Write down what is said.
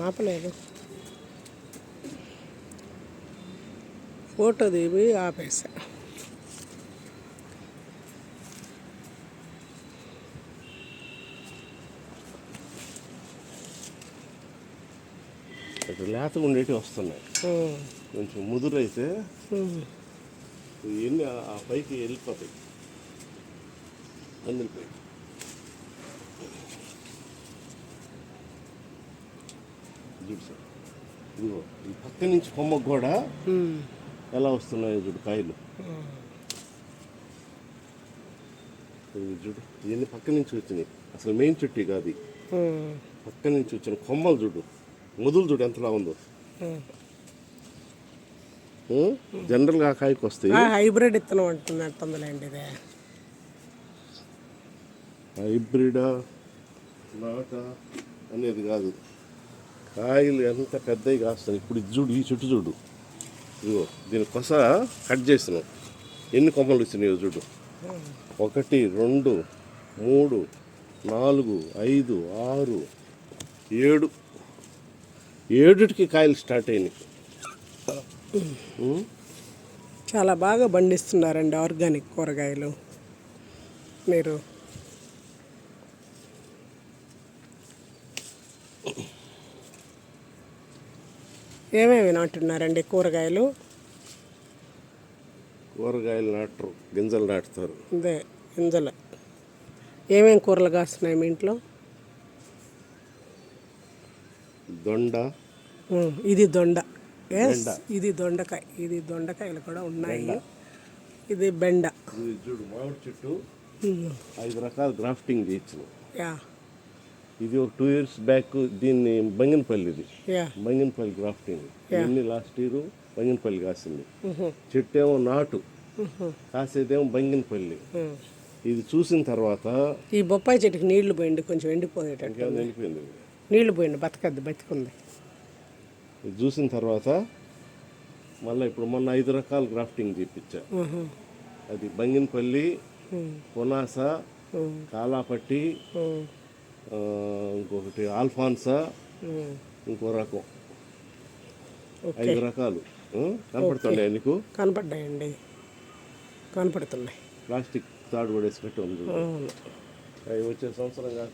ఆపలేదు, ఫోటో దిగి ఆపేసా. లేతగా ఉండేవి వస్తున్నాయి, కొంచెం ముదురైతే ఇవన్నీ ఆ పైకి వెళ్ళిపోతాయి. అందులో చూడు సార్, ఇదిగో ఈ పక్క నుంచి కొమ్మకు కూడా ఎలా వస్తున్నాయో చూడు కాయలు. చూడు ఇవన్నీ పక్క నుంచి వచ్చినాయి, అసలు మెయిన్ చెట్టు కాదు, పక్క నుంచి వచ్చిన కొమ్మలు చూడు, మొదలు చూడు ఎంతలా ఉందో. జనరల్గా కాయకు వస్తాయి, హైబ్రిడ్ ఇత్తనం అంటున్నట్టుందిలేండి. ఇది హైబ్రిడా నాట అనేది కాదు, కాయలు ఎంత పెద్దవి కాస్తాయి. ఇప్పుడు ఇది చూడు, ఈ చెట్టు చూడు, ఇదిగో దీని కొస కట్ చేసినాం, ఎన్ని కొమ్మలు వచ్చినాయో చూడు. 1 2 3 4 5 6 7 7కి కాయలు స్టార్ట్ అయినాయి. చాలా బాగా పండిస్తున్నారండి ఆర్గానిక్ కూరగాయలు మీరు. ఏమేమి నాటున్నారండి కూరగాయలు? కూరగాయలు నాటరు, గింజలు నాటుతారు. అదే గింజలు. ఏమేమి కూరలు కాస్తున్నాయి మీ ఇంట్లో? దొండ, ఇది దొండ, ఇది దొండకాయ, ఇది దొండకాయలు కూడా ఉన్నాయి. ఇది బెండ. చూడు మామిడి చెట్టు 5 రకాల గ్రాఫ్టింగ్ చేయొచ్చు. ఇది ఒక 2 years బ్యాక్, దీన్ని బంగినపల్లి, ఇది బంగినపల్లి గ్రాఫ్టింగ్. ఇవన్నీ లాస్ట్ ఇయర్ బంగినపల్లి కాసింది. చెట్టు ఏమో నాటు, కాసేదేమో బంగినపల్లి. ఇది చూసిన తర్వాత ఈ బొప్పాయి చెట్టుకి నీళ్లు పోయింది, కొంచెం ఎండిపోయేటట్టు ఎండిపోయింది, నీళ్లు పోయింది, బతికుంది. ఇది చూసిన తర్వాత మళ్ళీ ఇప్పుడు మొన్న 5 రకాల గ్రాఫ్టింగ్ చేయించా. అది బంగినపల్లి, పునాస, కాలాపట్టి, ఇంకొకటి ఆల్ఫాన్సా, ఇంకో రకం. 5 రకాలు కనపడుతున్నాయి నీకు? కనపడ్డాయండి, కనపడుతున్నాయి. ప్లాస్టిక్ తాడు పడేసి పెట్టి ఉంది, అవి వచ్చే సంవత్సరం